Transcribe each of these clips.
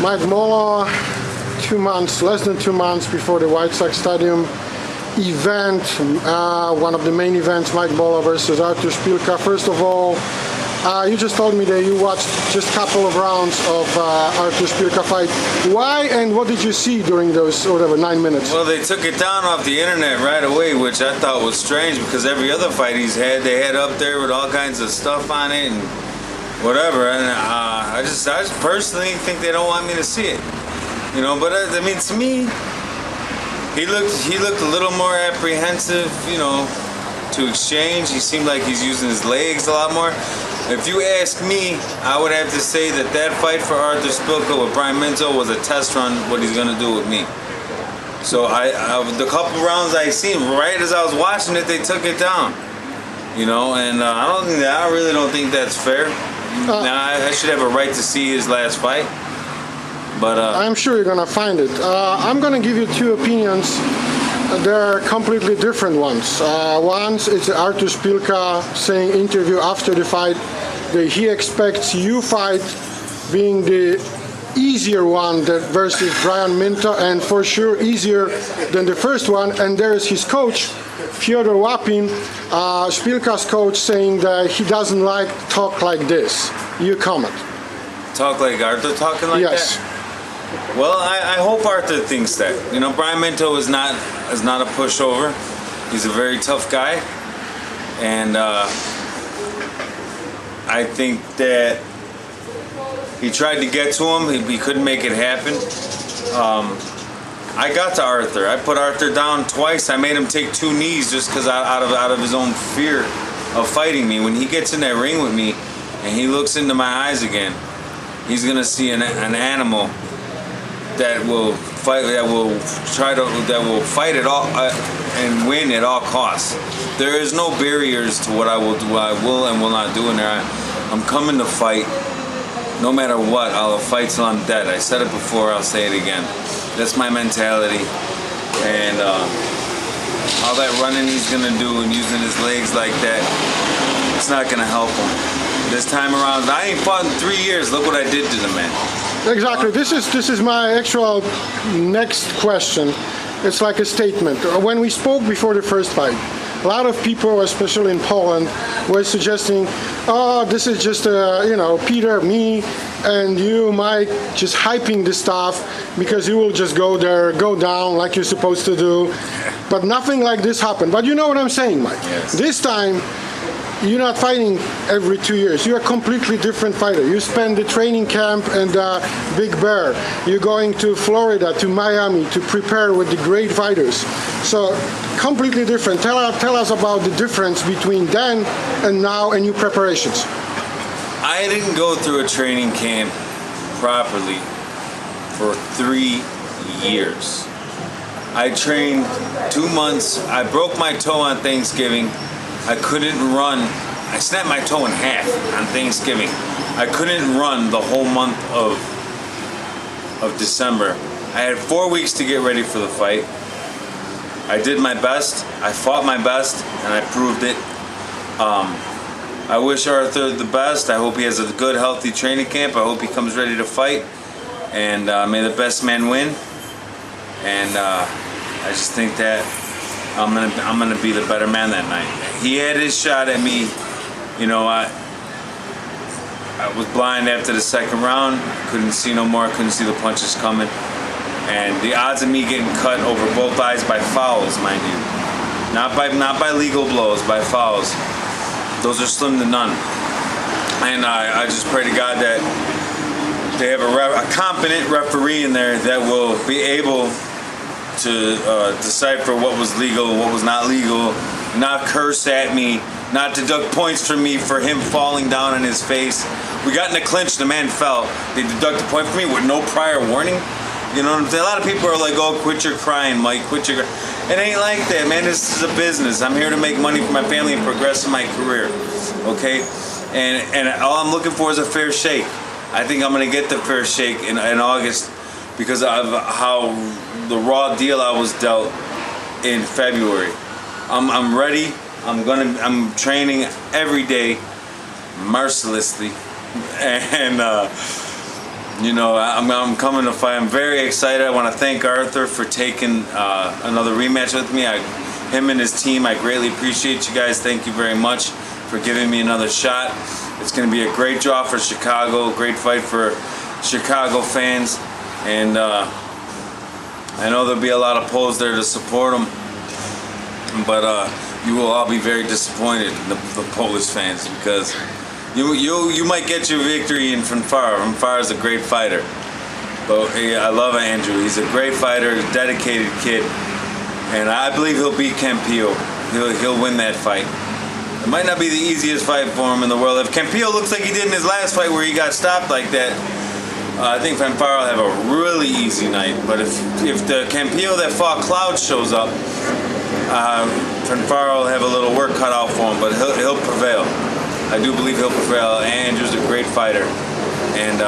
Mike Mollo, 2 months, less than 2 months before the White Sox Stadium event, one of the main events, Mike Mollo versus Artur Szpilka. First of all, you just told me that you watched just a couple of rounds of Artur Szpilka fight. Why and what did you see during those, whatever, 9 minutes? Well, they took it down off the internet right away, which I thought was strange because every other fight he's had, they had up there with all kinds of stuff on it and whatever. And I just personally think they don't want me to see it. You know, but I mean, to me, he looked a little more apprehensive, you know, to exchange. He seemed like he's using his legs a lot more. If you ask me, I would have to say that fight for Artur Szpilka with Brian Minto was a test run, what he's gonna do with me. So the couple rounds I seen, right as I was watching it, they took it down. You know, and I really don't think that's fair. Now I should have a right to see his last fight. But I'm sure you're gonna find it. I'm gonna give you two opinions. They're completely different ones. Once it's Artur Szpilka saying interview after the fight that he expects you fight being the easier one versus Brian Minto, and for sure easier than the first one. And there's his coach, Fyodor Łapin, Szpilka's coach, saying that he doesn't like talk like this. You comment. Talk like Artur talking like yes. that? Well, I hope Artur thinks that. You know, Brian Minto is not a pushover. He's a very tough guy, and I think that he tried to get to him. He couldn't make it happen. I got to Artur. I put Artur down twice. I made him take 2 knees just because out of his own fear of fighting me. When he gets in that ring with me and he looks into my eyes again, he's gonna see an animal that will fight, that will fight at all and win at all costs. There is no barriers to what I will do, I will and will not do in there. I'm coming to fight, no matter what. I'll fight till I'm dead. I said it before, I'll say it again. That's my mentality, and all that running he's gonna do and using his legs like that, it's not gonna help him. This time around, I ain't fought in 3 years. Look what I did to the man. Exactly. This is my actual next question. It's like a statement. When we spoke before the first fight, a lot of people, especially in Poland, were suggesting, "Oh, this is just you know, Peter, me, and you, Mike, just hyping this stuff because you will just go there, go down like you're supposed to do." But nothing like this happened. But you know what I'm saying, Mike? Yes. This time, you're not fighting every 2 years. You're a completely different fighter. You spend the training camp and Big Bear. You're going to Florida, to Miami to prepare with the great fighters. So completely different. Tell us about the difference between then and now and your preparations. I didn't go through a training camp properly for 3 years. I trained 2 months. I broke my toe on Thanksgiving. I couldn't run. I snapped my toe in half on Thanksgiving. I couldn't run the whole month of December. I had 4 weeks to get ready for the fight. I did my best. I fought my best, and I proved it. I wish Artur the best. I hope he has a good, healthy training camp. I hope he comes ready to fight, and may the best man win. And I just think that I'm gonna be the better man that night. He had his shot at me. You know, I was blind after the second round. Couldn't see no more. Couldn't see the punches coming. And the odds of me getting cut over both eyes by fouls, mind you, not by legal blows, by fouls, those are slim to none. And I just pray to God that they have a competent referee in there that will be able to decipher what was legal and what was not legal, not curse at me, not deduct points from me for him falling down on his face. We got in a clinch, the man fell. They deduct a point from me with no prior warning. You know what I'm saying? A lot of people are like, "Oh, quit your crying, Mike, quit your crying." It ain't like that, man. This is a business. I'm here to make money for my family and progress in my career, okay? And all I'm looking for is a fair shake. I think I'm gonna get the fair shake in August because of how the raw deal I was dealt in February. I'm ready. I'm training every day, mercilessly, and You know, I'm coming to fight. I'm very excited. I want to thank Arthur for taking another rematch with me. Him and his team, I greatly appreciate you guys. Thank you very much for giving me another shot. It's going to be a great draw for Chicago, great fight for Chicago fans, and I know there'll be a lot of Poles there to support them, but you will all be very disappointed, the Polish fans, because you might get your victory in Fanfare. Fanfare is a great fighter, but I love Andrew. He's a great fighter, a dedicated kid, and I believe he'll beat Campillo. He'll win that fight. It might not be the easiest fight for him in the world. If Campillo looks like he did in his last fight where he got stopped like that, I think Fanfare will have a really easy night. But if the Campillo that fought Cloud shows up, Fanfare will have a little work cut out for him, but he'll prevail. I do believe he'll prevail. Andrew's a great fighter, and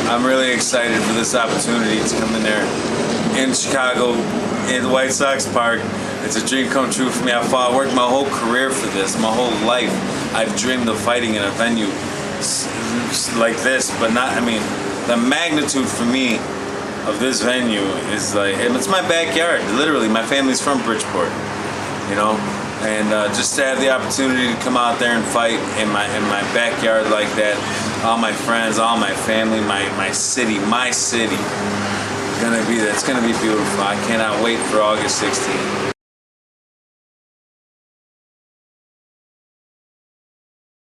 I'm really excited for this opportunity to come in there in Chicago, in the White Sox Park. It's a dream come true for me. I worked my whole career for this, my whole life. I've dreamed of fighting in a venue like this, but not, I mean, the magnitude for me of this venue is like, it's my backyard, literally. My family's from Bridgeport, you know, and just to have the opportunity to come out there and fight in my backyard like that, all my friends, all my family, my city, it's gonna be beautiful. I cannot wait for August 16th.